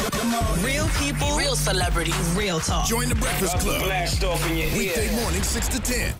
Real people, real celebrities, real talk. Join the Breakfast Club. Blast off in your ear. Weekday morning, 6 to 10.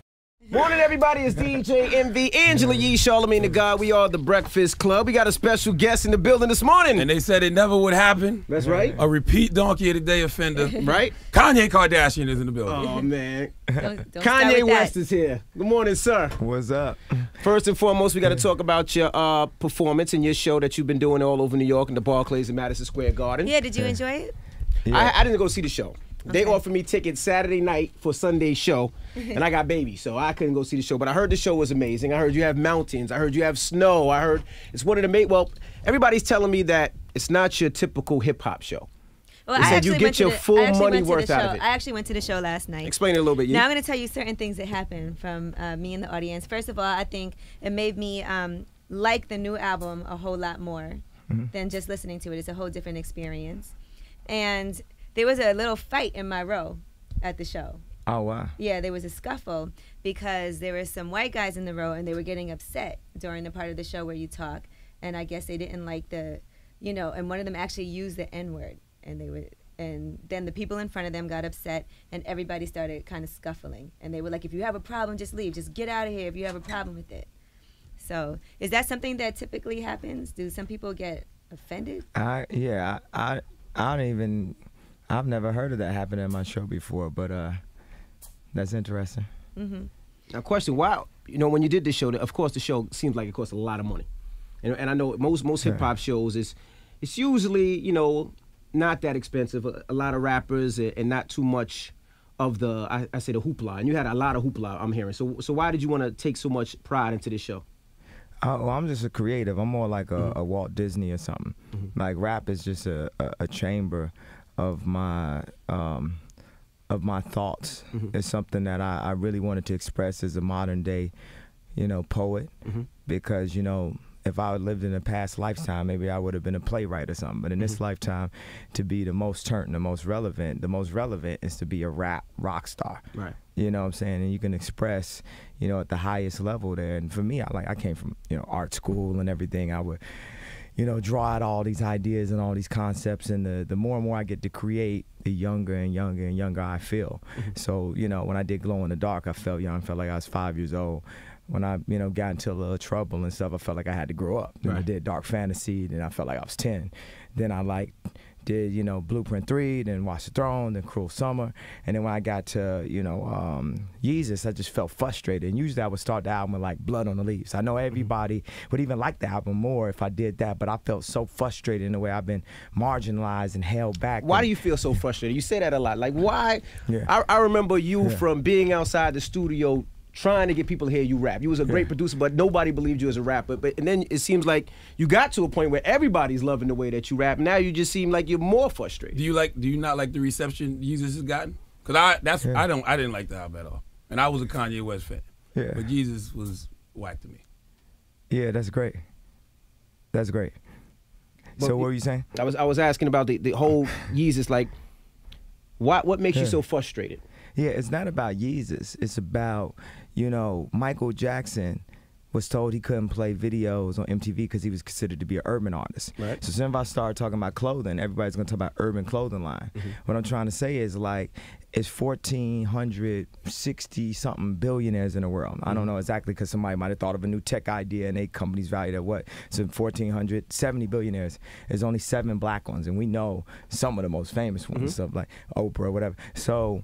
Morning, everybody. It's DJ MV, Angela Yee, Charlamagne Tha God. We are the Breakfast Club. We got a special guest in the building this morning. And they said it never would happen. That's right. A repeat Donkey of the Day offender. Right? Kanye Kardashian is in the building. Oh, man. Don't Kanye West is here. Good morning, sir. What's up? First and foremost, we got to talk about your performance and your show that you've been doing all over New York in the Barclays and Madison Square Garden. Yeah, did you enjoy it? Yeah. I didn't go see the show. They offered me tickets Saturday night for Sunday's show, and I got baby, so I couldn't go see the show. But I heard the show was amazing. I heard you have mountains. I heard you have snow. I heard it's one of the well, everybody's telling me that it's not your typical hip-hop show. Well, They said you get your full money worth out of it. I actually went to the show last night. Explain it a little bit. Now I'm going to tell you certain things that happened from me and the audience. First of all, I think it made me like the new album a whole lot more than just listening to it. It's a whole different experience. And there was a little fight in my row at the show. Oh, wow. Yeah, there was a scuffle because there were some white guys in the row and they were getting upset during the part of the show where you talk. And I guess they didn't like the, and one of them actually used the N-word. And then the people in front of them got upset and everybody started kind of scuffling. And they were like, if you have a problem, just leave. Just get out of here if you have a problem with it. So is that something that typically happens? Do some people get offended? I don't even... I've never heard of that happening in my show before, but that's interesting. Now, question, why, when you did this show, of course the show seems like it costs a lot of money. And I know most hip-hop shows, it's usually, not that expensive. A lot of rappers and not too much of the, I say the hoopla. And you had a lot of hoopla, I'm hearing. So why did you want to take so much pride into this show? Well, I'm just a creative. I'm more like a Walt Disney or something. Like rap is just a chamber of my thoughts. It's something that I really wanted to express as a modern day, poet, because if I had lived in a past lifetime, maybe I would have been a playwright or something. But in this lifetime, to be the most the most relevant is to be a rock star. Right. You know what I'm saying? And you can express, at the highest level there. And for me, I came from art school and everything. I would draw out all these ideas and all these concepts, and the more and more I get to create, the younger and younger and younger I feel. So, when I did Glow in the Dark, I felt young, felt like I was 5 years old. When I, got into a little trouble and stuff, I felt like I had to grow up. Then I did Dark Fantasy, then I felt like I was 10. Then I did, Blueprint 3, then Watch the Throne, then Cruel Summer. And then when I got to, Yeesuz, I just felt frustrated. And usually I would start the album with like Blood on the Leaves. I know everybody would even like the album more if I did that, but I felt so frustrated in the way I've been marginalized and held back. Why do you feel so frustrated? You say that a lot. Like, why? Yeah. I remember you from being outside the studio trying to get people to hear you rap. You was a great producer, but nobody believed you as a rapper. And then it seems like you got to a point where everybody's loving the way that you rap. Now you just seem like you're more frustrated. Do you not like the reception Yeesuz has gotten? Because I didn't like the album at all. And I was a Kanye West fan. Yeah. But Yeesuz was whack to me. Yeah, that's great. That's great. But so what were you saying? I was asking about the whole Yeesuz, like what makes you so frustrated? Yeah, it's not about Yeesuz. It's about, Michael Jackson was told he couldn't play videos on MTV because he was considered to be an urban artist. Right. So soon as I started talking about clothing, everybody's going to talk about urban clothing line. What I'm trying to say is, it's 1,460-something billionaires in the world. I don't know exactly because somebody might have thought of a new tech idea and they companies valued at what? So 1,470 billionaires. There's only 7 black ones, and we know some of the most famous ones, stuff like Oprah or whatever. So,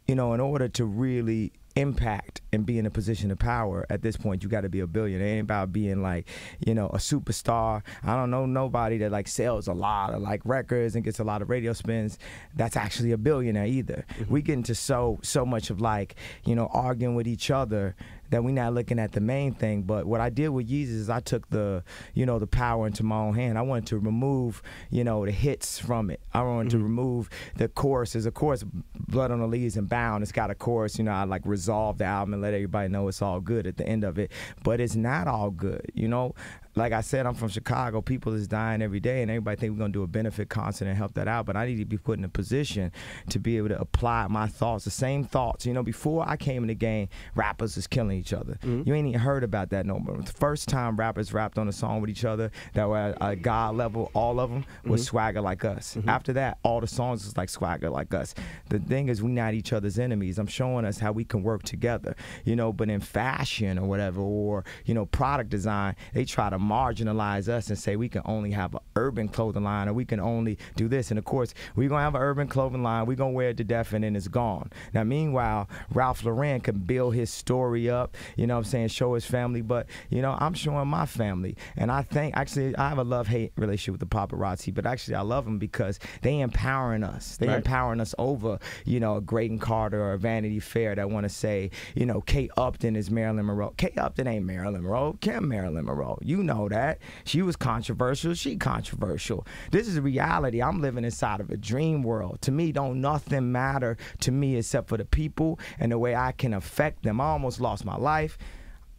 in order to really impact and be in a position of power at this point, you got to be a billionaire. It ain't about being a superstar. I don't know nobody that sells a lot of records and gets a lot of radio spins that's actually a billionaire either. We get into so much of arguing with each other that we're not looking at the main thing. But what I did with Yeezus is I took the power into my own hand. I wanted to remove, the hits from it. I wanted to remove the chorus. There's a chorus, Blood on the Leaves and Bound. It's got a chorus, I resolve the album and let everybody know it's all good at the end of it. But it's not all good, like I said, I'm from Chicago. People is dying every day, and everybody think we're going to do a benefit concert and help that out. But I need to be put in a position to be able to apply my thoughts, the same thoughts. You know, before I came in the game, rappers was killing each other. You ain't even heard about that no more. The first time rappers rapped on a song with each other that were at a God level, all of them was Swagger Like Us. After that, all the songs was like Swagger Like Us. The thing is, we not each other's enemies. I'm showing us how we can work together. You know, but in fashion or whatever, or, you know, product design, they try to marginalize us and say we can only have an urban clothing line, or we can only do this. And of course, we're going to have an urban clothing line, we're going to wear it to death, and then it's gone. Now, meanwhile, Ralph Lauren can build his story up, you know what I'm saying, show his family, but, you know, I'm showing my family. And I think, actually, I have a love-hate relationship with the paparazzi, but actually I love them because they empowering us. They empowering us over, you know, a Graydon Carter or a Vanity Fair that want to say, you know, Kate Upton is Marilyn Monroe. Kate Upton ain't Marilyn Monroe. Kim Marilyn Monroe. You know that. She was controversial. She controversial. This is reality. I'm living inside of a dream world. To me, don't nothing matter to me except for the people and the way I can affect them. I almost lost my life.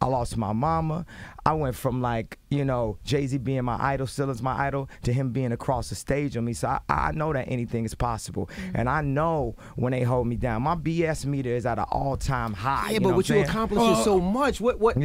I lost my mama. I went from, like, you know, Jay-Z being my idol, still is my idol, to him being across the stage on me. So I know that anything is possible. And I know when they hold me down. My BS meter is at an all-time high. Yeah, but you accomplishing so much. What's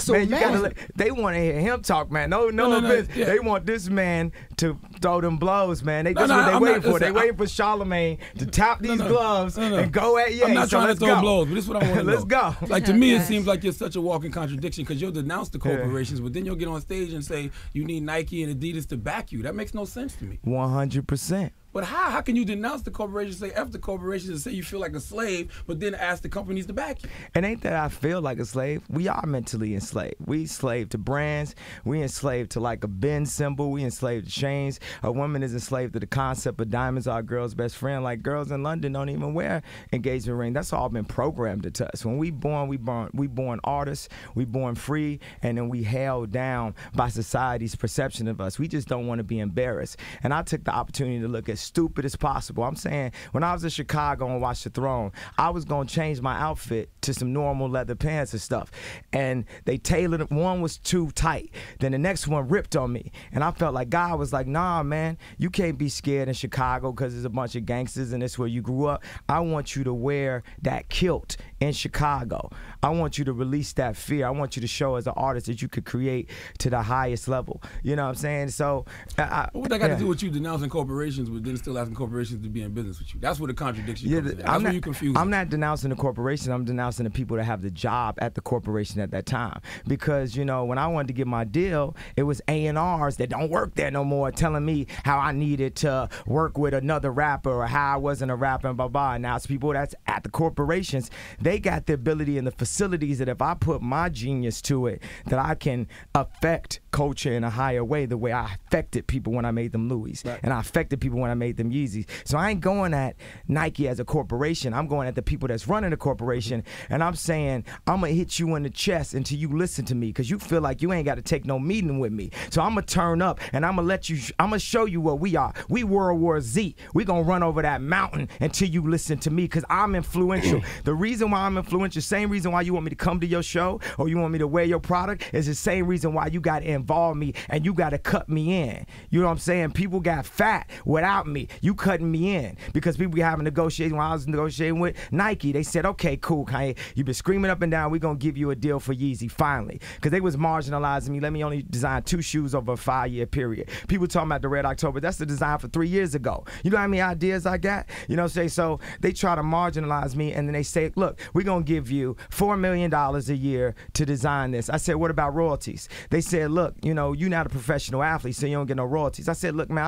so man, they want to hear him talk, man. No, They want this man to throw them blows, man. That's what they waiting for. They waiting for Charlamagne to tap these gloves and go at Ye. I'm not trying to throw blows, but this is what I want to know. Let's go. Like, to me, it seems like you're such a walking contradiction, because you'll denounce the corporations, but then you'll get on stage and say you need Nike and Adidas to back you. That makes no sense to me. 100%. But how can you denounce the corporations, say F the corporations, and say you feel like a slave, but then ask the companies to back you? It ain't that I feel like a slave. We are mentally enslaved. We enslaved to brands. We enslaved to, like, a bin symbol. We enslaved to chains. A woman is enslaved to the concept of diamonds are a girl's best friend. Like, girls in London don't even wear engagement ring. That's all been programmed into us. When we born artists. We born free, and then we held down by society's perception of us. We just don't want to be embarrassed. And I took the opportunity to look at stupid as possible. I'm saying, when I was in Chicago and watched The Throne, I was going to change my outfit to some normal leather pants and stuff. And they tailored it. One was too tight. Then the next one ripped on me. And I felt like God was like, nah, man, you can't be scared in Chicago because there's a bunch of gangsters and it's where you grew up. I want you to wear that kilt in Chicago. I want you to release that fear. I want you to show as an artist that you could create to the highest level. You know what I'm saying? So, what that got to do with you denouncing corporations, but then still asking corporations to be in business with you? That's where the contradiction comes in. That's where you confuse. I'm not denouncing the corporation. I'm denouncing the people that have the job at the corporation at that time. Because, you know, when I wanted to get my deal, it was A&Rs that don't work there no more telling me how I needed to work with another rapper or how I wasn't a rapper and blah, blah. And now it's people that's at the corporations. They got the ability and the facilities that if I put my genius to it, that I can affect culture in a higher way, the way I affected people when I made them Louis. Right. And I affected people when I made them Yeezys. So I ain't going at Nike as a corporation. I'm going at the people that's running the corporation, and I'm saying, I'm going to hit you in the chest until you listen to me, because you feel like you ain't got to take no meeting with me. So I'm going to turn up, and I'm going to let you, I'm going to show you what we are. We World War Z. We going to run over that mountain until you listen to me, because I'm influential. The reason why I'm influential, same reason why you want me to come to your show or you want me to wear your product, is the same reason why you got to involve me and you got to cut me in. You know what I'm saying? People got fat without me. You cutting me in, because people be having negotiations. When I was negotiating with Nike, they said, okay, cool, Kanye, you've been screaming up and down, we're going to give you a deal for Yeezy, finally. Because they was marginalizing me. Let me only design 2 shoes over a 5-year period. People talking about the Red October, that's the design for 3 years ago. You know how many ideas I got? You know what I'm saying? So they try to marginalize me, and then they say, look, we're going to give you $4 million a year to design this. I said, what about royalties? They said, look, you know, you're not a professional athlete, so you don't get no royalties. I said, look, man,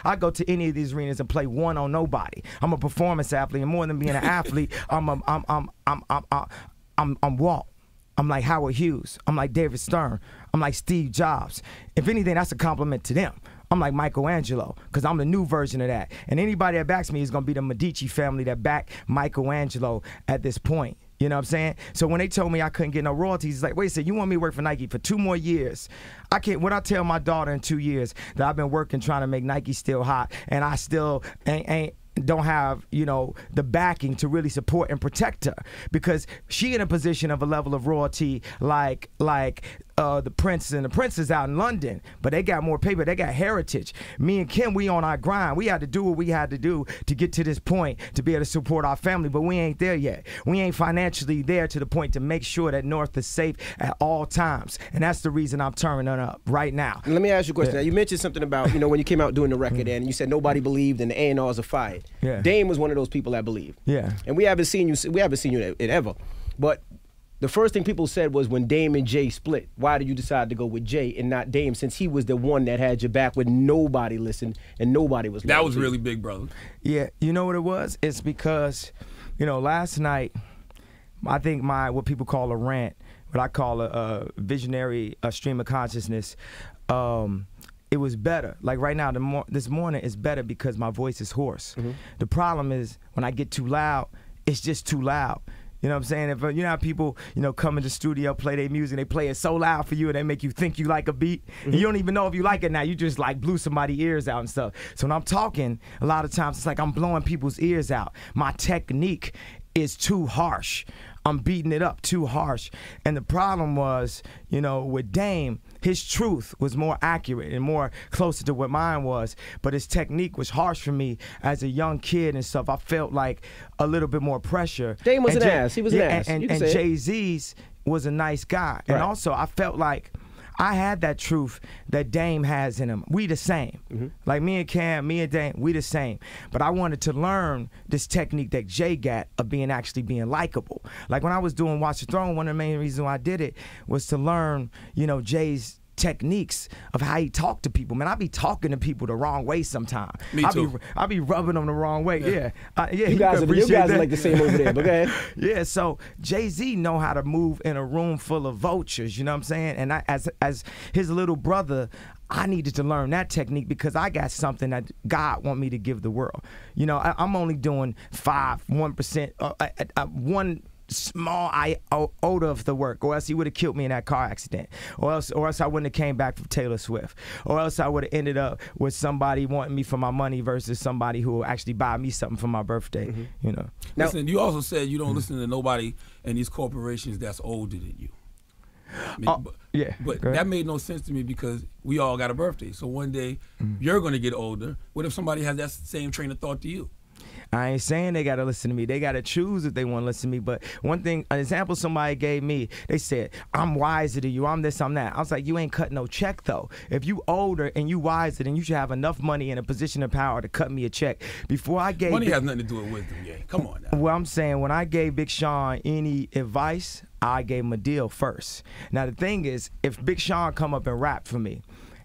I go to any of these arenas and play one on nobody. I'm a performance athlete, and more than being an athlete, I'm Walt. I'm like Howard Hughes. I'm like David Stern. I'm like Steve Jobs. If anything, that's a compliment to them. I'm like Michelangelo, because I'm the new version of that. And anybody that backs me is going to be the Medici family that backed Michelangelo at this point. You know what I'm saying? So when they told me I couldn't get no royalties, it's like, wait a second, you want me to work for Nike for 2 more years? I can't. What I tell my daughter in 2 years that I've been working trying to make Nike still hot, and I still don't have, you know, the backing to really support and protect her, because she in a position of a level of royalty like the Prince and the Princess out in London, but they got more paper. They got heritage. Me and Kim, we on our grind. We had to do what we had to do to get to this point to be able to support our family, but we ain't there yet. We ain't financially there to the point to make sure that North is safe at all times, and that's the reason I'm turning it up right now. Let me ask you a question. Now, you mentioned something about, when you came out doing the record and you said nobody believed and the A&Rs are fired. Yeah. Dame was one of those people that believed. Yeah. And we haven't seen you it ever. But the first thing people said was when Dame and Jay split, why did you decide to go with Jay and not Dame, since he was the one that had your back when nobody listened and nobody was listening? That was really big, brother. Yeah, you know what it was? It's because, last night, I think what people call a rant, what I call a visionary stream of consciousness, it was better. Like right now, this morning, it's better because my voice is hoarse. Mm-hmm. The problem is when I get too loud, it's just too loud. You know what I'm saying? If you know how people, come in the studio, play their music, they play it so loud for you, and they make you think you like a beat, and you don't even know if you like it now. You just like blew somebody's ears out and stuff. So when I'm talking, a lot of times it's like I'm blowing people's ears out. My technique is too harsh. I'm beating it up too harsh. And the problem was, with Dame, his truth was more accurate and more closer to what mine was, but his technique was harsh for me as a young kid and stuff. I felt like a little bit more pressure. Dame was an ass. He was an ass. And Jay-Z's was a nice guy. Right. And also, I felt like I had that truth that Dame has in him. We the same. Mm-hmm. Like me and Cam, me and Dame, we the same. But I wanted to learn this technique that Jay got of being likable. Like when I was doing Watch the Throne, one of the main reasons why I did it was to learn, Jay's techniques of how he talked to people. Man, I be talking to people the wrong way sometimes. Me too. I be rubbing them the wrong way. Yeah. You guys are like the same over there, but go ahead. Yeah, so Jay-Z know how to move in a room full of vultures, you know what I'm saying? And I, as his little brother, I needed to learn that technique because I got something that God want me to give the world. I'm only doing 1%, one small iota of the work, or else he would have killed me in that car accident, or else I wouldn't have came back from Taylor Swift, or else I would have ended up with somebody wanting me for my money versus somebody who will actually buy me something for my birthday. Mm-hmm. Now, listen, you also said you don't listen to nobody in these corporations that's older than you. But that made no sense to me because we all got a birthday. So one day you're going to get older. What if somebody has that same train of thought to you? I ain't saying they got to listen to me. They got to choose if they want to listen to me. But one thing, an example somebody gave me, they said, I'm wiser than you, I'm this, I'm that. I was like, you ain't cutting no check, though. If you older and you wiser, then you should have enough money and a position of power to cut me a check. Before I gave... Money has nothing to do with wisdom, yeah. Come on now. Well, I'm saying when I gave Big Sean any advice, I gave him a deal first. Now, the thing is, if Big Sean come up and rap for me,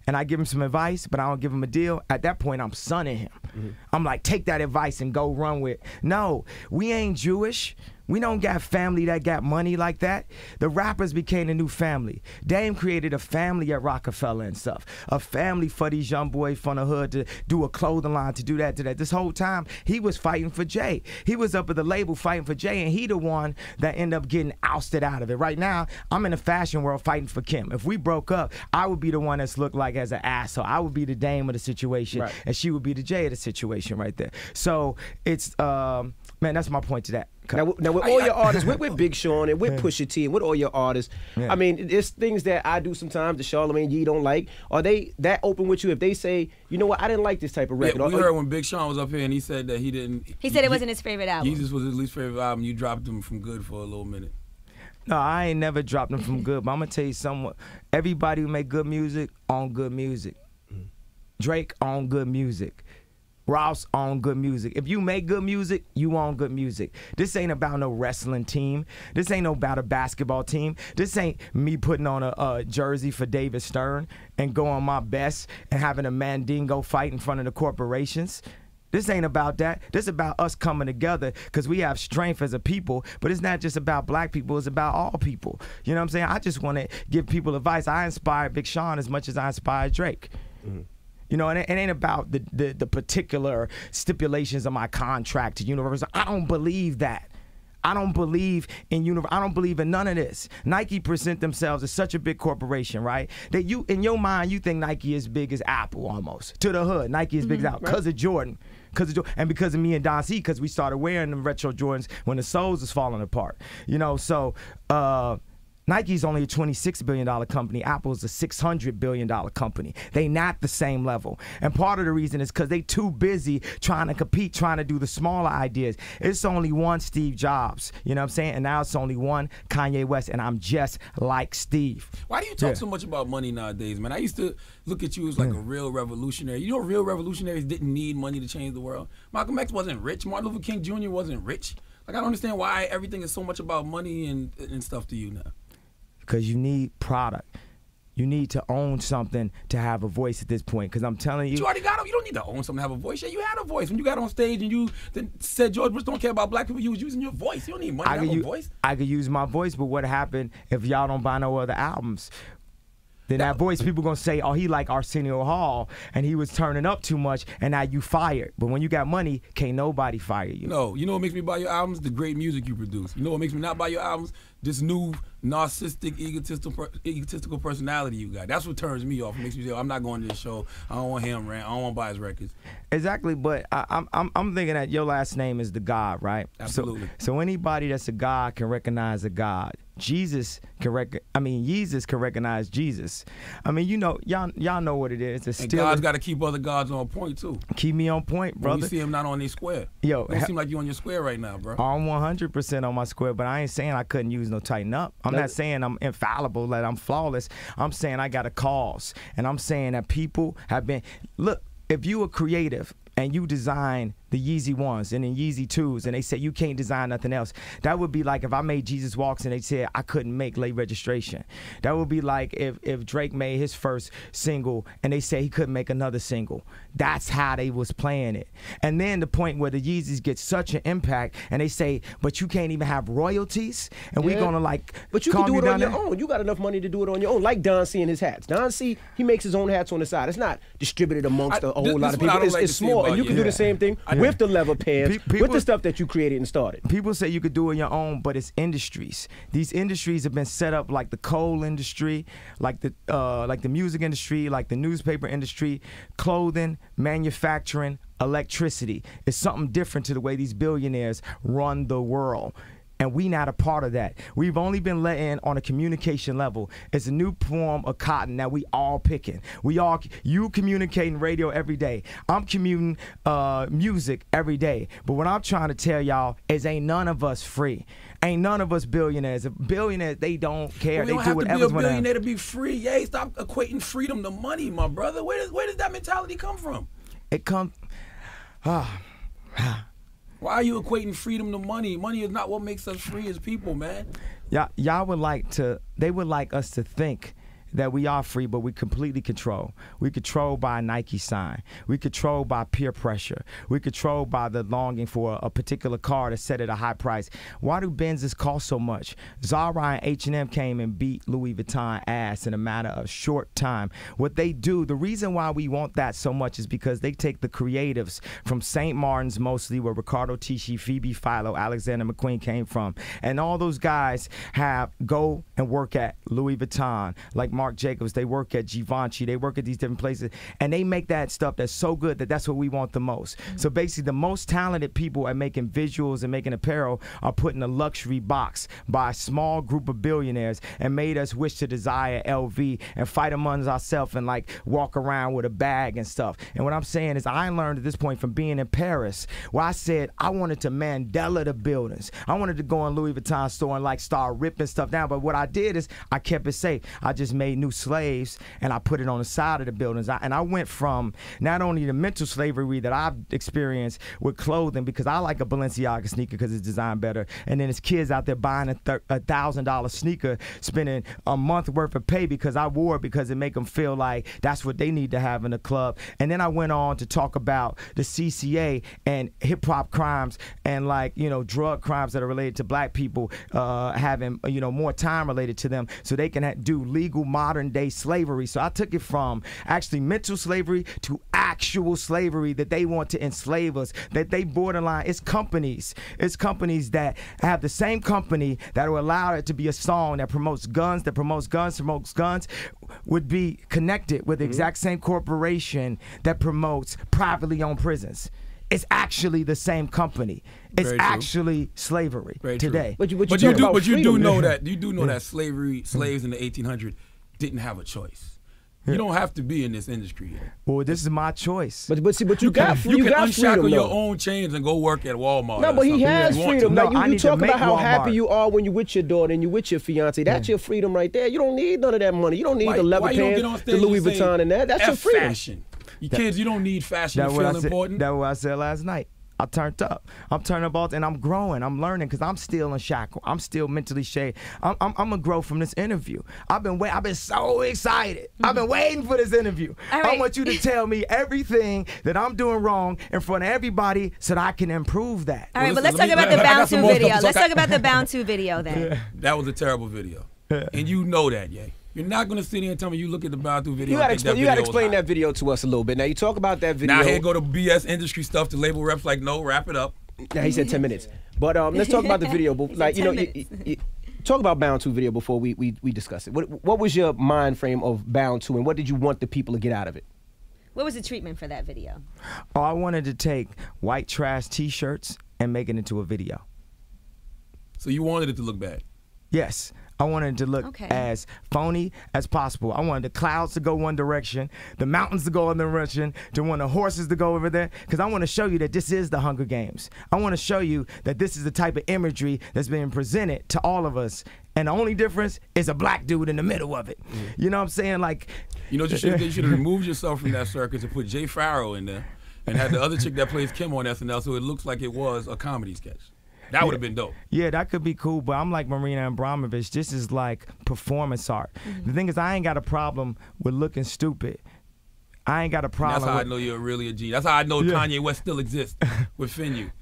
and I give him some advice, but I don't give him a deal, at that point, I'm sunning him. Mm-hmm. I'm like, take that advice and go run with it. No, we ain't Jewish. We don't got family that got money like that. The rappers became a new family. Dame created a family at Rockefeller and stuff. A family for these young boys from the hood to do a clothing line, to do that, to that. This whole time, he was fighting for Jay. He was up at the label fighting for Jay, and he the one that ended up getting ousted out of it. Right now, I'm in the fashion world fighting for Kim. If we broke up, I would be the one that's looked like as an asshole. I would be the Dame of the situation, right, and she would be the Jay of the situation right there. So it's, man, that's my point to that. Now with all your artists, with Big Sean and with Pusha T and with all your artists, I mean, there's things that I do sometimes that Charlamagne Ye don't like. Are they that open with you if they say, you know what, I didn't like this type of record? Yeah, we heard when Big Sean was up here and he said that he didn't... He said it wasn't his favorite album. Yeezus was his least favorite album. You dropped him from good for a little minute. No, I ain't never dropped him from good, but I'm going to tell you something. Everybody who make good music on good music. Drake on good music. Ross on good music. If you make good music, you on good music. This ain't about no wrestling team. This ain't about a basketball team. This ain't me putting on a jersey for David Stern and going my best and having a Mandingo fight in front of the corporations. This ain't about that. This is about us coming together because we have strength as a people, but it's not just about black people, it's about all people. You know what I'm saying? I just want to give people advice. I inspired Big Sean as much as I inspired Drake. Mm-hmm. You know, and it ain't about the particular stipulations of my contract to Universal. I don't believe that. I don't believe in I don't believe in none of this. Nike present themselves as such a big corporation, right? That you, in your mind, you think Nike is big as Apple almost. To the hood, Nike is big as Apple because of Jordan. And because of me and Don C, because we started wearing them retro Jordans when the soles was falling apart. You know, so Nike's only a $26 billion company. Apple's a $600 billion company. They not the same level. And part of the reason is because they too busy trying to compete, trying to do the smaller ideas. It's only one Steve Jobs, you know what I'm saying? And now it's only one Kanye West, and I'm just like Steve. Why do you talk so much about money nowadays, man? I used to look at you as like a real revolutionary. You know, real revolutionaries didn't need money to change the world. Malcolm X wasn't rich. Martin Luther King Jr. wasn't rich. Like, I don't understand why everything is so much about money and stuff to you now. Because you need product. You need to own something to have a voice at this point. Because I'm telling you. You already got it. You don't need to own something to have a voice. Yeah, you had a voice. When you got on stage and you then said George Bush don't care about black people, you was using your voice. You don't need money to have a voice. I could use my voice, but what happened if y'all don't buy no other albums? Then that voice, people gonna say, oh, he like Arsenio Hall, and he was turning up too much, and now you fired. But when you got money, can't nobody fire you. No, you know what makes me buy your albums? The great music you produce. You know what makes me not buy your albums? This new narcissistic, egotistical personality you got. That's what turns me off. It makes me say, I'm not going to this show. I don't want him rant. I don't want to buy his records. Exactly, but I'm thinking that your last name is the God, right? Absolutely. So anybody that's a God can recognize a God. Yeesuz can recognize Jesus. I mean, you know, y'all know what it is. And God's got to keep other gods on point too. Keep me on point, brother. When we see him not on their square. Yo, it don't seem like you on your square right now, bro. I'm 100% on my square, but I ain't saying I couldn't use no tighten up. I'm not saying I'm infallible, that I'm flawless. I'm saying I got a cause, and I'm saying that people have been. Look, if you are creative and you design the Yeezy 1s and then Yeezy 2s, and they say you can't design nothing else. That would be like if I made Jesus Walks and they said I couldn't make Late Registration. That would be like if Drake made his first single and they say he couldn't make another single. That's how they was playing it. And then the point where the Yeezys get such an impact and they say, but you can't even have royalties, and we're gonna like. But you can do it on your own. You got enough money to do it on your own. Like Don C and his hats. Don C, he makes his own hats on the side. It's not distributed amongst a whole lot of people. It's small, and you can do the same thing with the leather pants, with the stuff that you created and started. People say you could do it on your own, but it's industries. These industries have been set up like the coal industry, like the music industry, like the newspaper industry, clothing, manufacturing, electricity. It's something different to the way these billionaires run the world. And we not a part of that. We've only been let in on a communication level. It's a new form of cotton that we all picking. You communicating radio every day. I'm commuting music every day. But what I'm trying to tell y'all is ain't none of us free. Ain't none of us billionaires. Billionaires, they don't care. Well, they do whatever. You don't have to be a billionaire to be free. Yeah, stop equating freedom to money, my brother. Where does that mentality come from? It comes. Why are you equating freedom to money? Money is not what makes us free as people, man. Y'all would like to. They would like us to think that we are free, but we completely control. We control by a Nike sign. We control by peer pressure. We control by the longing for a particular car that's set at a high price. Why do Benzes cost so much? Zara and H&M came and beat Louis Vuitton ass in a matter of short time. What they do, the reason why we want that so much is because they take the creatives from St. Martin's mostly, where Ricardo Tisci, Phoebe Philo, Alexander McQueen came from. And all those guys go and work at Louis Vuitton, like Marc Jacobs, they work at Givenchy, they work at these different places, and they make that stuff that's so good that that's what we want the most. So basically, the most talented people at making visuals and making apparel are put in a luxury box by a small group of billionaires and made us wish to desire LV and fight amongst ourselves and like walk around with a bag and stuff. And what I'm saying is I learned at this point from being in Paris, where I said I wanted to Mandela the buildings. I wanted to go in Louis Vuitton store and like start ripping stuff down. But what I did is I kept it safe. I just made new slaves and I put it on the side of the buildings. And I went from not only the mental slavery that I've experienced with clothing, because I like a Balenciaga sneaker because it's designed better, and then it's kids out there buying a $1,000 sneaker, spending a month worth of pay because I wore it because it make them feel like that's what they need to have in a club. And then I went on to talk about the CCA and hip-hop crimes and like, you know, drug crimes that are related to black people having, you know, more time related to them so they can do legal modern day slavery. So I took it from actually mental slavery to actual slavery that they want to enslave us, that they borderline. It's companies that have the same company that will allow it to be a song that promotes guns, would be connected with the exact same corporation that promotes privately owned prisons. it's actually the same company. It's actually slavery today. But you do know that slaves in the 1800s didn't have a choice. You don't have to be in this industry here. Well, this is my choice. But you got you can unshackle freedom, your own chains and go work at Walmart. No, but he has freedom. No, you talk about how Walmart. happy you are when you're with your daughter and you're with your fiance. That's your freedom right there. You don't need none of that money. You don't need the leather pants, the Louis Vuitton and that. That's your freedom. Fashion. You kids, you don't need fashion to feel important. That's what I said last night. I turned up. I'm turning up, and I'm growing. I'm learning because I'm still in shackle. I'm still mentally shaded. I'm gonna grow from this interview. I've been so excited. I've been waiting for this interview. Right. I want you to tell me everything that I'm doing wrong in front of everybody so that I can improve that. All right, but let's talk about the Bound 2 video. Let's talk about the Bound 2 video then. That was a terrible video, and you know that, Ye. You're not going to sit here and tell me you look at the Bound 2 video. You got to explain that video to us a little bit. Now, you talk about that video. Now, here go to BS industry stuff. The label reps like, no, wrap it up. Now, he said 10 minutes. But let's talk about the video. Like, you talk about Bound 2 video before we discuss it. What was your mind frame of Bound 2, and what did you want the people to get out of it? What was the treatment for that video? Oh, I wanted to take white trash T-shirts and make it into a video. So you wanted it to look bad? Yes. I wanted it to look as phony as possible. I wanted the clouds to go one direction, the mountains to go another direction, to want the horses to go over there, because I want to show you that this is the Hunger Games. I want to show you that this is the type of imagery that's being presented to all of us, and the only difference is a black dude in the middle of it. You know what I'm saying? Like, you know what you should have removed yourself from that circus and put Jay Farrow in there, and had the other chick that plays Kim on SNL, so it looks like it was a comedy sketch. That would have been dope. Yeah, that could be cool, but I'm like Marina Abramovich. This is like performance art. The thing is, I ain't got a problem with looking stupid. I ain't got a problem. That's how I know you're really a genius. That's how I know Kanye West still exists within you.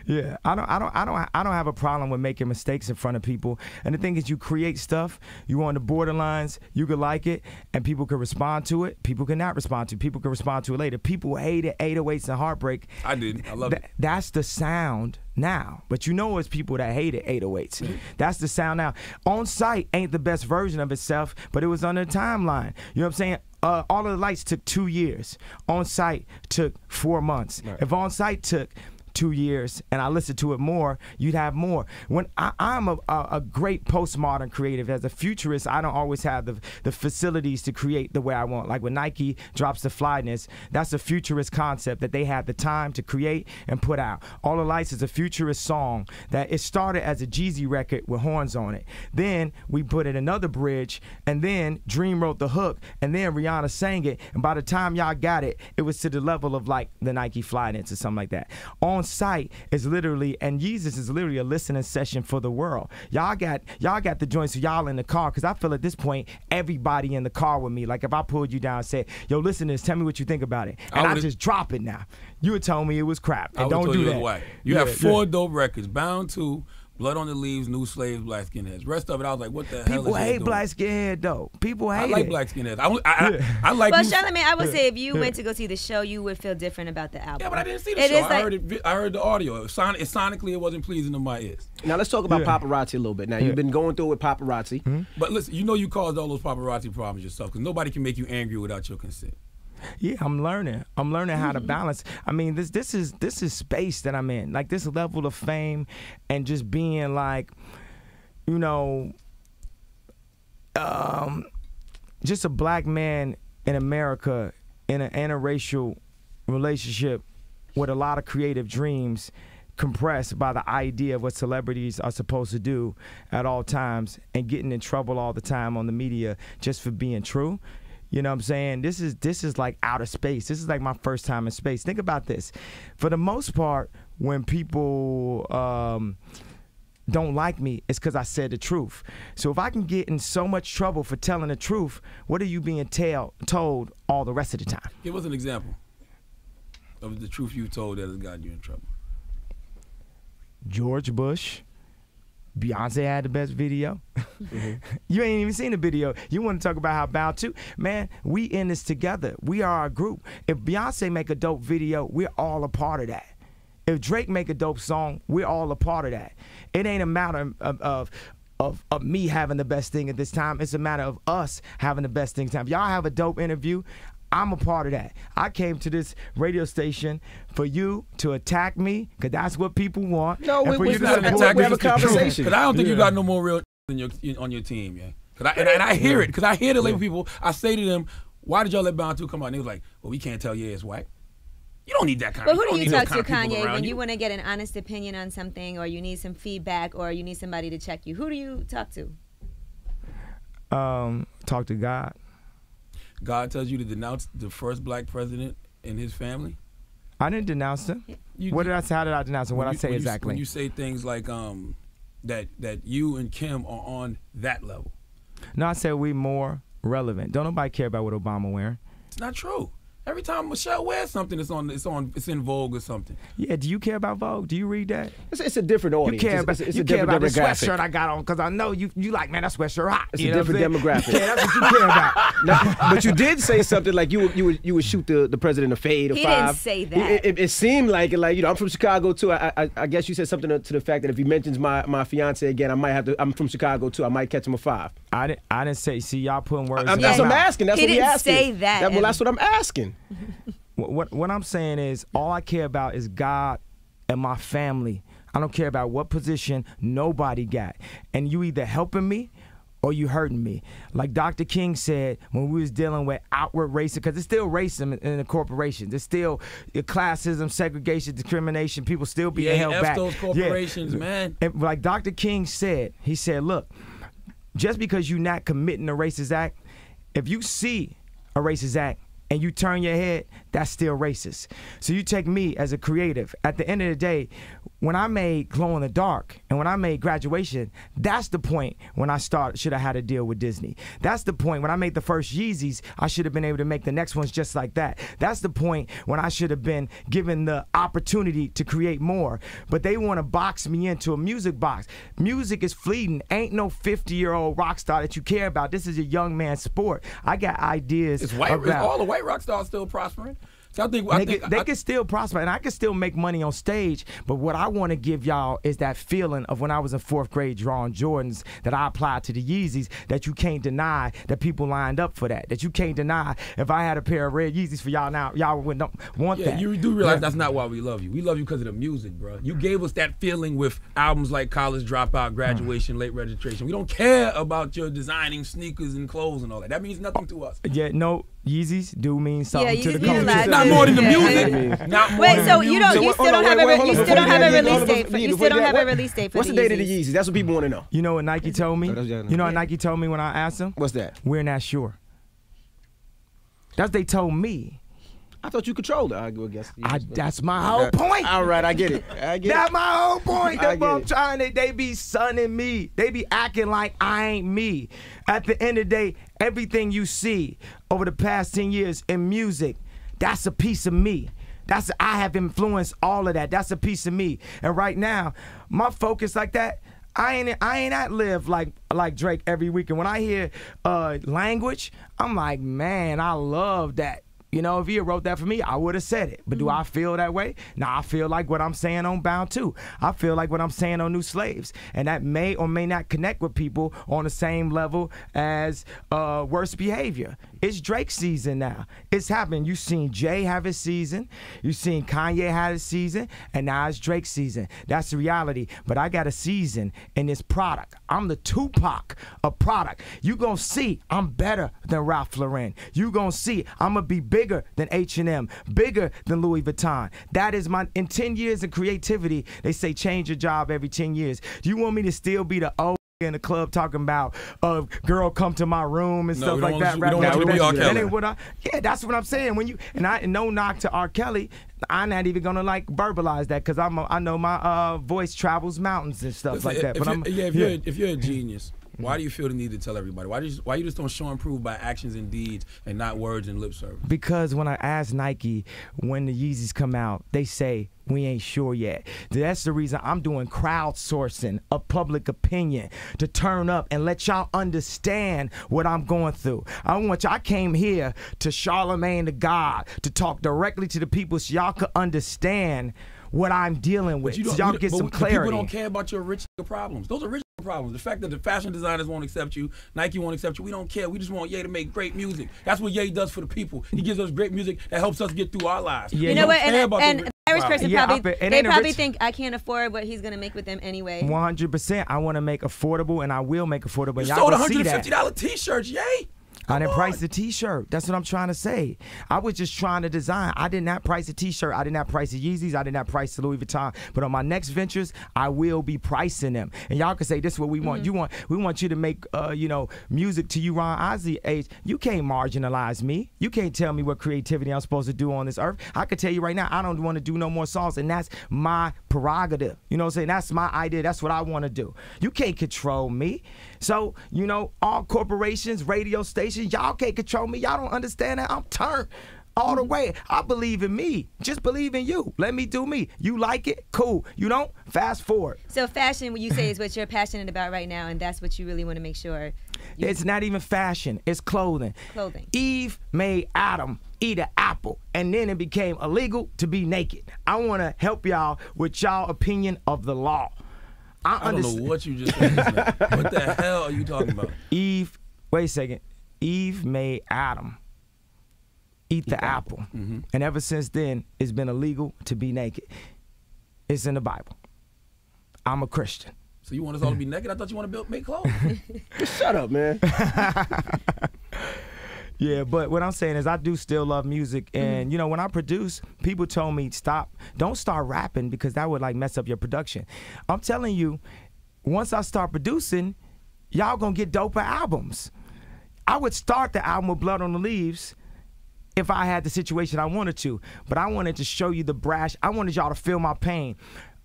Yeah, I don't have a problem with making mistakes in front of people. And the thing is, you create stuff, you on the borderlines, you could like it, and people can respond to it. People cannot respond to it. People can respond to it later. People hate it, 808s and Heartbreak. I did. I love it. That's the sound now. But you know it's people that hate it, 808s. That's the sound now. On Site ain't the best version of itself, but it was on the timeline. You know what I'm saying? All of the Lights took 2 years. On Site took 4 months. Right. If On Site took 2 years and I listened to it more, you'd have more. When I'm a great postmodern creative, as a futurist, I don't always have the facilities to create the way I want. Like when Nike drops the Flyness, that's a futurist concept that they had the time to create and put out. All the Lights is a futurist song that it started as a Jeezy record with horns on it. Then we put in another bridge, and then Dream wrote the hook, and then Rihanna sang it, and by the time y'all got it, it was to the level of like the Nike Flyness or something like that. On Site is literally, and Yeesuz is literally a listening session for the world. Y'all got the joints, so y'all in the car, because I feel at this point everybody in the car with me. Like if I pulled you down and said, yo, listen to this, tell me what you think about it, and I just drop it now, you would tell me it was crap, and don't do that. You have 4 dope records: Bound 2, Blood on the Leaves, New Slaves, Black Skinheads. Rest of it, I was like, what the hell is People hate Black Skinhead, though. People hate it. I like Black Skinheads. I like. Well, Charlamagne, I would say if you went to go see the show, you would feel different about the album. Yeah, but I didn't see the show. I heard the audio. Sonically, it wasn't pleasing to my ears. Now let's talk about paparazzi a little bit. Now you've been going through it with paparazzi. But listen, you know you caused all those paparazzi problems yourself, because nobody can make you angry without your consent. Yeah, I'm learning. I'm learning how to balance. I mean, this is space that I'm in. Like this level of fame and just being like, you know, just a black man in America in an interracial relationship with a lot of creative dreams compressed by the idea of what celebrities are supposed to do at all times and getting in trouble all the time on the media just for being true. You know what I'm saying? This is like outer space. This is like my first time in space. Think about this. For the most part, when people don't like me, it's because I said the truth. So if I can get in so much trouble for telling the truth, what are you being told all the rest of the time? Give us an example of the truth you told that has gotten you in trouble. George Bush. Beyonce had the best video. You ain't even seen the video. You want to talk about how Bound 2? Man, we in this together. We are a group. If Beyonce make a dope video, we're all a part of that. If Drake make a dope song, we're all a part of that. It ain't a matter of me having the best thing at this time. It's a matter of us having the best thing at this time. If y'all have a dope interview, I'm a part of that. I came to this radio station for you to attack me, because that's what people want. No, we not an attack. We have a conversation. Because I don't think you got no more real on your team, yeah. And I hear it, because I hear the label people. I say to them, why did y'all let Bound 2 come out? And they was like, well, we can't tell you it's white. You don't need that kind but of. But who do you talk to, Kanye, when you you want to get an honest opinion on something, or you need some feedback, or you need somebody to check you? Who do you talk to? Talk to God. God tells you to denounce the first black president and his family? I didn't denounce him. How did I denounce him? What I say exactly? When you say things like that you and Kim are on that level. No, I said we more relevant. Don't nobody care about what Obama wearing. It's not true. Every time Michelle wears something, it's in Vogue or something. Yeah, do you care about Vogue? Do you read that? It's a different audience. You care about, it's you a care different about the demographic. sweatshirt I got on, because I know you like, man, that sweatshirt hot. It's a different demographic. Yeah, that's what you care about. Now, but you did say something like you would shoot the president a fade or he 5. He didn't say that. It seemed like I'm from Chicago too. I guess you said something to the fact that if he mentions my fiance again, I might have to. I'm from Chicago too. I might catch him a 5. I didn't say. See, y'all putting words. That's what I'm asking. That's what we asking. He didn't say that. Well, that's what I'm asking. What I'm saying is, all I care about is God and my family. I don't care about what position nobody got. And you either helping me or you hurting me. Like Dr. King said when we was dealing with outward racism, because it's still racism in the corporations. There's still classism, segregation, discrimination. People still being held back. Those corporations, man. And like Dr. King said, he said, look, just because you're not committing a racist act, if you see a racist act and you turn your head, that's still racist. So you take me as a creative. At the end of the day, when I made Glow in the Dark and when I made Graduation, that's the point when I should have had to deal with Disney. That's the point when I made the first Yeezys, I should have been able to make the next ones just like that. That's the point when I should have been given the opportunity to create more. But they want to box me into a music box. Music is fleeting. Ain't no 50-year-old rock star that you care about. This is a young man's sport. I got ideas. It's all the white rock stars still prospering. So I think they can still prosper, and I can still make money on stage. But what I want to give y'all is that feeling of when I was in 4th grade drawing Jordans that I applied to the Yeezys, that you can't deny that people lined up for that. That you can't deny if I had a pair of red Yeezys for y'all now, y'all wouldn't want that. You do realize that's not why we love you. We love you because of the music, bro. You gave us that feeling with albums like College Dropout, Graduation, Late Registration. We don't care about your designing sneakers and clothes and all that. That means nothing to us. Yeah, no. Yeezys do mean something to the culture. Not more than the music. Not more Wait, than so the you music. still don't have a release date. You still don't have a release date for What's the date of the Yeezys? That's what people want to know. You know what Nike told me? You know what Nike told me when I asked them? What's that? We're not sure. That's what they told me. I thought you controlled it. I guess. That's my whole point. All right, I get it. That's my whole point. That's what I'm trying. They be sunning me. They be acting like I ain't me. At the end of the day, everything you see over the past 10 years in music, that's a piece of me. I have influenced all of that. That's a piece of me. And right now, my focus like that, I ain't at live like Drake every week. And when I hear language, I'm like, man, I love that. You know, if he had wrote that for me, I would have said it. But do I feel that way? No, I feel like what I'm saying on Bound 2. I feel like what I'm saying on New Slaves. And that may or may not connect with people on the same level as Worst Behavior. It's Drake's season now. It's happening. You've seen Jay have his season. You've seen Kanye have his season. And now it's Drake's season. That's the reality. But I got a season in this product. I'm the Tupac of product. You gonna see I'm better than Ralph Lauren. You gonna see I'm gonna be bigger than H&M, bigger than Louis Vuitton. That is in 10 years of creativity, they say change your job every 10 years. Do you want me to still be the old in the club talking about girl come to my room and stuff like that? We don't want you to be R. Kelly. That ain't what yeah, that's what I'm saying. No knock to R. Kelly. I'm not even gonna verbalize that because I know my voice travels mountains and stuff like that. If you're a genius, why do you feel the need to tell everybody? Why you just don't show and prove by actions and deeds and not words and lip service? Because when I ask Nike when the Yeezys come out, they say we ain't sure yet. That's the reason I'm doing crowdsourcing of public opinion to turn up and let y'all understand what I'm going through. I came here to Charlamagne Tha God to talk directly to the people so y'all could understand what I'm dealing with. So y'all get some clarity. People don't care about your rich problems. Those are rich problem. The fact that the fashion designers won't accept you, Nike won't accept you, we don't care. We just want Ye to make great music. That's what Ye does for the people. He gives us great music that helps us get through our lives. Yeah, you know what? And the average person probably think I can't afford what he's gonna make with them anyway. 100%. I want to make affordable, and I will make affordable. You sold $150 T-shirts, Ye. I didn't price the T-shirt. That's what I'm trying to say. I was just trying to design. I did not price the T-shirt. I did not price the Yeezys. I did not price the Louis Vuitton. But on my next ventures, I will be pricing them. And y'all can say, this is what we want. We want you to make, music to you, Ron Ozzy age. You can't marginalize me. You can't tell me what creativity I'm supposed to do on this earth. I could tell you right now, I don't want to do no more songs, and that's my prerogative. You know what I'm saying? That's my idea. That's what I want to do. You can't control me. So, all corporations, radio stations, y'all can't control me. Y'all don't understand that. I'm turned all the way. I believe in me. Just believe in you. Let me do me. You like it? Cool. You don't? Fast forward. So fashion, what you say, is what you're passionate about right now, and that's what you really want to make sure. It's not even fashion. It's clothing. Eve made Adam eat an apple, and then it became illegal to be naked. I want to help y'all with y'all opinion of the law. I don't know what you just said. What the hell are you talking about? Eve, wait a second. Eve made Adam eat the apple. And ever since then, it's been illegal to be naked. It's in the Bible. I'm a Christian. So you want us all to be naked? I thought you want to make clothes. Shut up, man. Yeah, but what I'm saying is I do still love music, and when I produce, people told me don't start rapping because that would like mess up your production. I'm telling you, once I start producing, y'all gonna get doper albums. I would start the album with Blood on the Leaves if I had the situation I wanted to, but I wanted to show you the brash. I wanted y'all to feel my pain.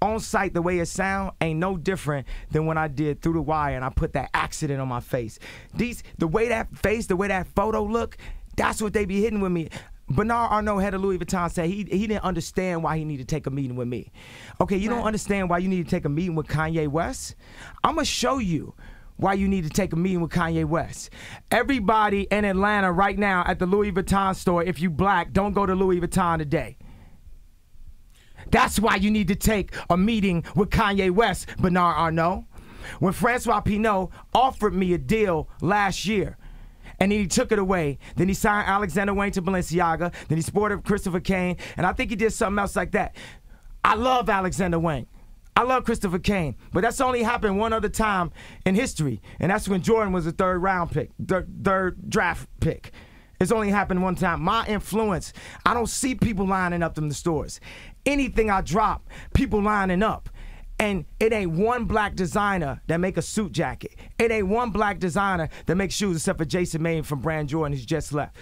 On site, the way it sound ain't no different than when I did Through the Wire and I put that accident on my face. The way that face, the way that photo look, that's what they be hitting with me. Bernard Arnault, head of Louis Vuitton, said he didn't understand why he needed to take a meeting with me. Okay, you don't understand why you need to take a meeting with Kanye West? I'm going to show you why you need to take a meeting with Kanye West. Everybody in Atlanta right now at the Louis Vuitton store, if you black, don't go to Louis Vuitton today. That's why you need to take a meeting with Kanye West, Bernard Arnault. When Francois Pinault offered me a deal last year, and then he took it away, then he signed Alexander Wang to Balenciaga, then he sported Christopher Kane, and I think he did something else like that. I love Alexander Wang. I love Christopher Kane, but that's only happened one other time in history, and that's when Jordan was a third draft pick. It's only happened one time. My influence, I don't see people lining up in the stores. Anything I drop, people lining up. And it ain't one black designer that make a suit jacket. It ain't one black designer that makes shoes except for Jason Maine from Brand Jordan who's just left.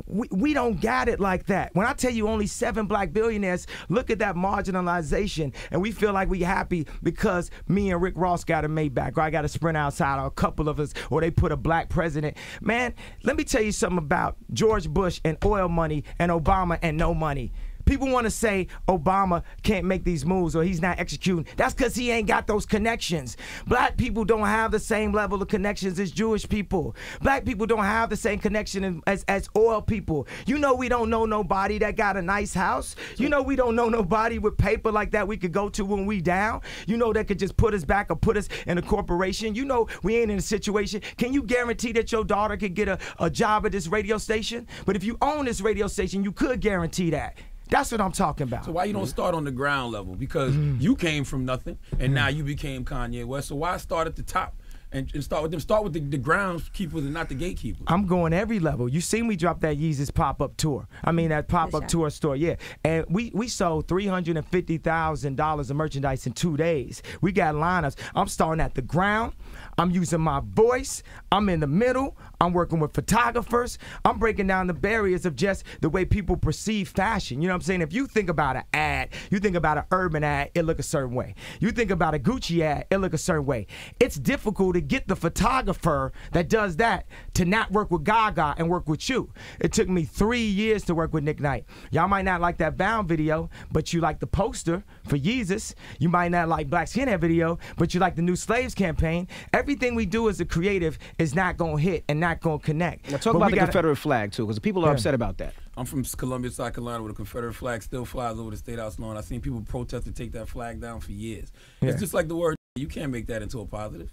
We don't got it like that. When I tell you only 7 black billionaires, look at that marginalization, and we feel like we happy because me and Rick Ross got a Maybach, or I got a Sprint outside, or a couple of us, or they put a black president. Man, let me tell you something about George Bush and oil money and Obama and no money. People want to say Obama can't make these moves or he's not executing. That's because he ain't got those connections. Black people don't have the same level of connections as Jewish people. Black people don't have the same connection as oil people. You know we don't know nobody that got a nice house. You know we don't know nobody with paper like that we could go to when we down. You know that could just put us back or put us in a corporation. You know we ain't in a situation. Can you guarantee that your daughter could get a job at this radio station? But if you own this radio station, you could guarantee that. That's what I'm talking about. So why you don't start on the ground level? Because you came from nothing, and now you became Kanye West. So why start at the top and start with them? Start with the groundskeepers and not the gatekeepers. I'm going every level. You seen me drop that Yeezus pop-up tour. I mean, that pop-up tour store, yeah. And we sold $350,000 of merchandise in 2 days. We got lineups. I'm starting at the ground. I'm using my voice. I'm in the middle. I'm working with photographers. I'm breaking down the barriers of just the way people perceive fashion. You know what I'm saying? If you think about an ad, you think about an urban ad, it look a certain way. You think about a Gucci ad, it look a certain way. It's difficult to get the photographer that does that to not work with Gaga and work with you. It took me 3 years to work with Nick Knight. Y'all might not like that Bound video, but you like the poster for Yeezus. You might not like Black Skinhead video, but you like the New Slaves campaign. Everything we do as a creative is not going to hit and not going to connect. Now talk about the Confederate flag, too, because people are upset about that. I'm from Columbia, South Carolina, where the Confederate flag still flies over the State House lawn. I've seen people protest to take that flag down for years. It's just like the word You can't make that into a positive.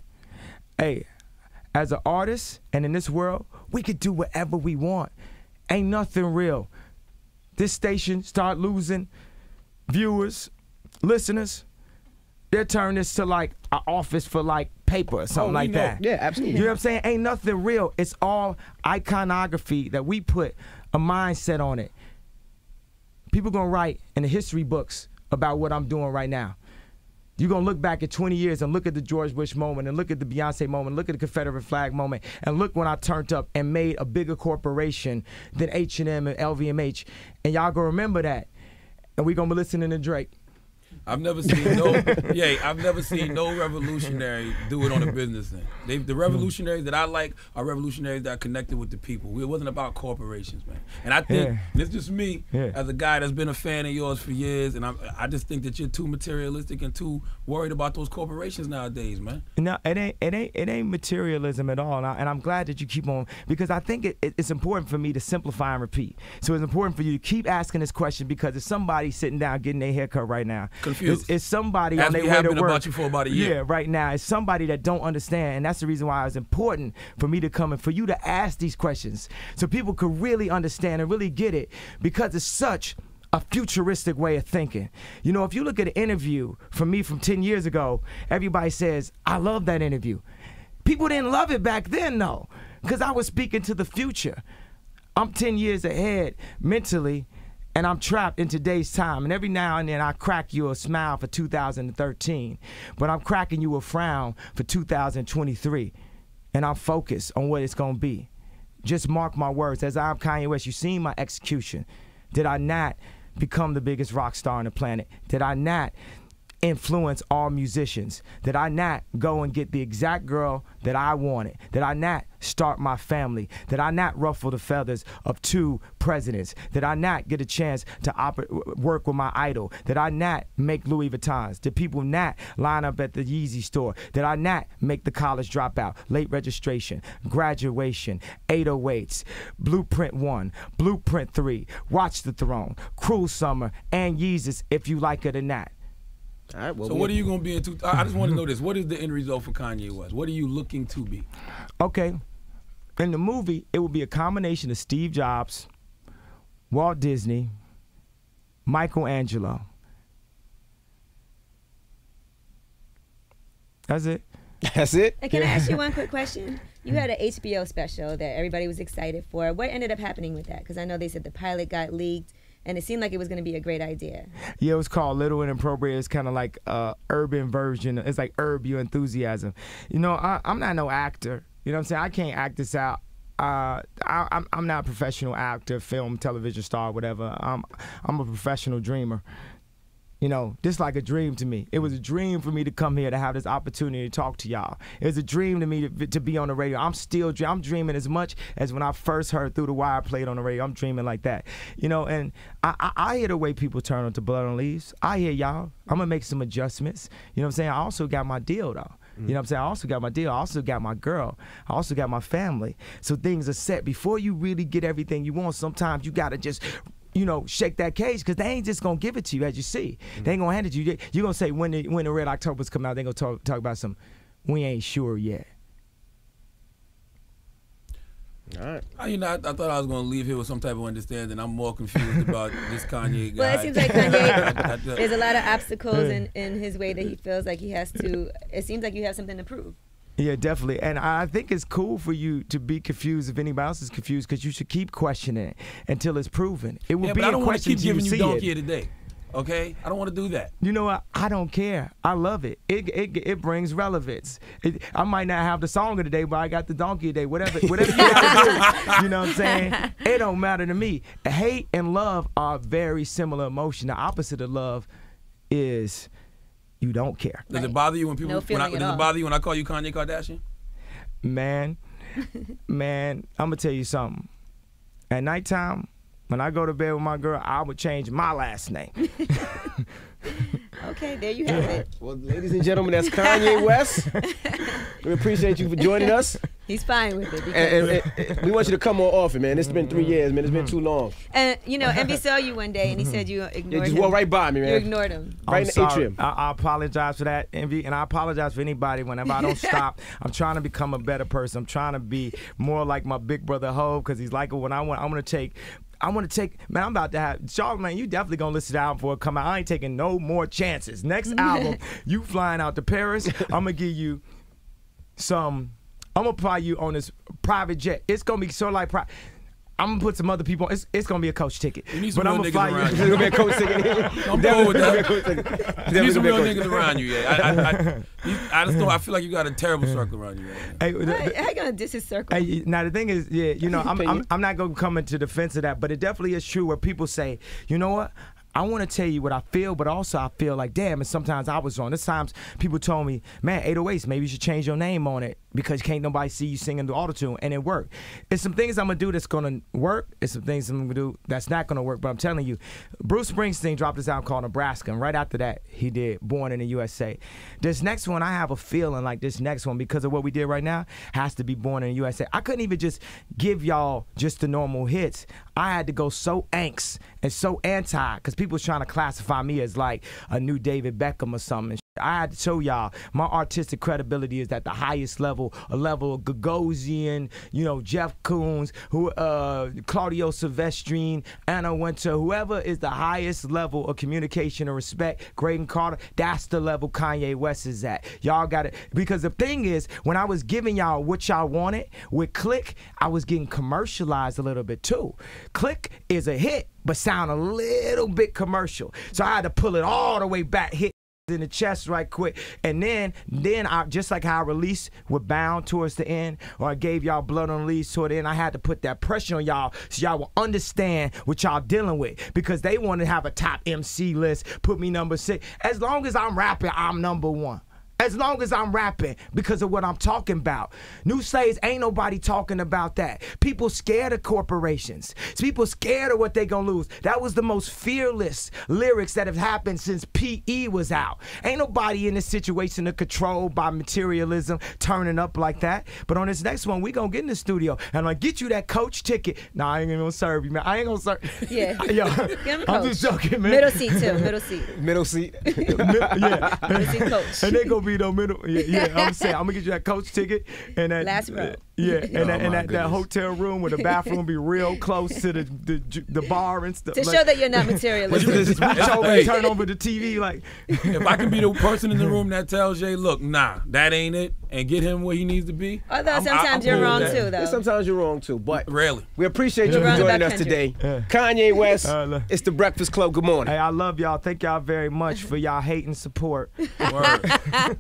Hey, as an artist and in this world, we could do whatever we want. Ain't nothing real. This station start losing viewers, listeners. They'll turn this to like an office for like paper or something like that. Yeah, absolutely. You know what I'm saying? Ain't nothing real. It's all iconography that we put a mindset on it. People gonna write in the history books about what I'm doing right now. You're going to look back at 20 years and look at the George Bush moment and look at the Beyonce moment, look at the Confederate flag moment, and look when I turned up and made a bigger corporation than H&M and LVMH. And y'all going to remember that. And we going to be listening to Drake. I've never seen no revolutionary do it on a business thing. The revolutionaries that I like are revolutionaries that are connected with the people. It wasn't about corporations, man. And I think this is just me as a guy that's been a fan of yours for years, and I just think that you're too materialistic and too worried about those corporations nowadays, man. No, it ain't materialism at all, and I'm glad that you keep on, because I think it's important for me to simplify and repeat. So it's important for you to keep asking this question, because it's somebody sitting down getting their hair cut right now. Confused. It's somebody on their way to work. About you for about a year. Yeah, right now. It's somebody that don't understand, and that's the reason why it's important for me to come and for you to ask these questions so people could really understand and really get it, because it's such a futuristic way of thinking. You know, if you look at an interview from me from 10 years ago, everybody says, I love that interview. People didn't love it back then, though, because I was speaking to the future. I'm 10 years ahead mentally, and I'm trapped in today's time. And every now and then I crack you a smile for 2013, but I'm cracking you a frown for 2023. And I'm focused on what it's gonna be. Just mark my words. As I'm Kanye West, you seen my execution. Did I not become the biggest rock star on the planet? Did I not influence all musicians? Did I not go and get the exact girl that I wanted? Did I not start my family? Did I not ruffle the feathers of 2 presidents? Did I not get a chance to work with my idol? Did I not make Louis Vuittons? Did people not line up at the Yeezy store? Did I not make the college dropout, late registration, graduation, 808s, Blueprint 1, Blueprint 3, Watch the Throne, Cruel Summer, and Yeezus, if you like it or not? All right, well, so what are you going to be in? I just want to know this. What is the end result for Kanye West? What are you looking to be? Okay. In the movie, it will be a combination of Steve Jobs, Walt Disney, Michelangelo. That's it. That's it? Can I ask you one quick question? You had an HBO special that everybody was excited for. What ended up happening with that? Because I know they said the pilot got leaked, and it seemed like it was going to be a great idea. Yeah, it was called Little and Inappropriate. It's kind of like urban version. It's like Urb Your Enthusiasm. You know, I'm not no actor. You know what I'm saying? I can't act this out. I'm not a professional actor, film, television star, whatever. I'm a professional dreamer. You know, this is like a dream to me. It was a dream for me to come here to have this opportunity to talk to y'all. It was a dream to me to be on the radio. I'm dreaming as much as when I first heard Through the Wire played on the radio. I'm dreaming like that. You know, and I hear the way people turn onto Blood on Leaves. I hear y'all. I'm going to make some adjustments. You know what I'm saying? I also got my deal, though. You know what I'm saying? I also got my deal. I also got my girl. I also got my family. So things are set. Before you really get everything you want, sometimes you got to just, you know, shake that cage, because they ain't just going to give it to you as you see. They ain't going to hand it to you. You're going to say when the Red Octobers come out, they're going to talk about some, we ain't sure yet. All right. You know, I thought I was going to leave here with some type of understanding. I'm more confused about this Kanye guy. Well, it seems like Kanye, there's a lot of obstacles in his way that he feels like he has to. It seems like you have something to prove. Yeah, definitely. And I think it's cool for you to be confused if anybody else is confused, because you should keep questioning it until it's proven. It will be a question. I don't want to keep giving you donkey today. Okay, I don't want to do that. You know what? I don't care. I love it. It brings relevance. I might not have the song of the day, but I got the donkey today. Whatever you gotta do. You know what I'm saying? It don't matter to me. Hate and love are very similar emotion. The opposite of love is you don't care. Does it bother you when people? Does it bother you when I call you Kanye Kardashian? Man, I'm gonna tell you something. At nighttime, when I go to bed with my girl, I would change my last name. Okay, there you have it. Well, ladies and gentlemen, that's Kanye West. We appreciate you for joining us. He's fine with it. And we want you to come more often, man. It's been 3 years, man. It's been too long. And you know, Envy saw you one day, and he said you ignored him. Just walked right by me, man. You ignored him. Right in the atrium. I apologize for that, Envy, and I apologize for anybody whenever I don't stop. I'm trying to become a better person. I'm trying to be more like my big brother Hov, because he's like, when I want to take, man, I'm about to have, Charlamagne, you definitely going to listen to the album before it come out. I ain't taking no more chances. Next album, you flying out to Paris, I'm going to give you some, I'm going to fly you on this private jet. It's going to be sort of like, I'm going to put some other people on. It's going to be a coach ticket. You need some real niggas around you. It's going to be a coach ticket. I'm going with that. You need some real niggas around you, yeah. I just don't, I feel like you got a terrible circle around you right now. Hey, how you going to diss his circle? Hey, now, the thing is, yeah, you know, I'm not going to come into defense of that, but it definitely is true where people say, you know what? I want to tell you what I feel, but also I feel like, damn, and sometimes I was wrong. There's times people told me, man, 808s, maybe you should change your name on it because can't nobody see you singing the autotune, and it worked. It's some things I'm going to do that's going to work. It's some things I'm going to do that's not going to work, but I'm telling you, Bruce Springsteen dropped this album called Nebraska, and right after that, he did Born in the USA. This next one, I have a feeling like this next one, because of what we did right now, has to be Born in the USA. I couldn't even just give y'all just the normal hits. I had to go so angst and so anti, because people was trying to classify me as like a new David Beckham or something. I had to show y'all my artistic credibility is at the highest level, a level of Gagosian, you know, Jeff Koons, Claudio Silvestrine, Anna Wintour, whoever is the highest level of communication and respect, Graydon Carter, that's the level Kanye West is at. Y'all got it. Because the thing is, when I was giving y'all what y'all wanted, with Click, I was getting commercialized a little bit too. Click is a hit, but sound a little bit commercial. So I had to pull it all the way back, hit in the chest right quick, and then I, just like how I released with Bound towards the end, or I gave y'all Blood on the Leaves toward the end, I had to put that pressure on y'all so y'all will understand what y'all dealing with, because they want to have a top MC list, put me number 6. As long as I'm rapping, I'm number 1. As long as I'm rapping, because of what I'm talking about. New Slaves, ain't nobody talking about that. People scared of corporations. People scared of what they gonna lose. That was the most fearless lyrics that have happened since P.E. was out. Ain't nobody in this situation to control by materialism, turning up like that. But on this next one, we gonna get in the studio, and I'm gonna get you that coach ticket. Nah, I ain't gonna serve you, man. I ain't gonna serve. Yeah. Yo, I'm just joking, man. Middle seat, too. Middle seat. Middle seat. Yeah. Middle seat coach. And they gonna be no middle. Yeah, I'm saying I'm gonna get you that coach ticket and that last row. Yeah, and that hotel room where the bathroom be real close to the bar and stuff. To show that you're not materialistic. Turn over the TV like. If I can be the person in the room that tells Jay, look, nah, that ain't it, and get him where he needs to be. Although sometimes you're wrong too, though. Sometimes you're wrong too, but rarely. We appreciate you for joining us today. Kanye West, it's the Breakfast Club. Good morning. Hey, I love y'all. Thank y'all very much for y'all hate and support. Word.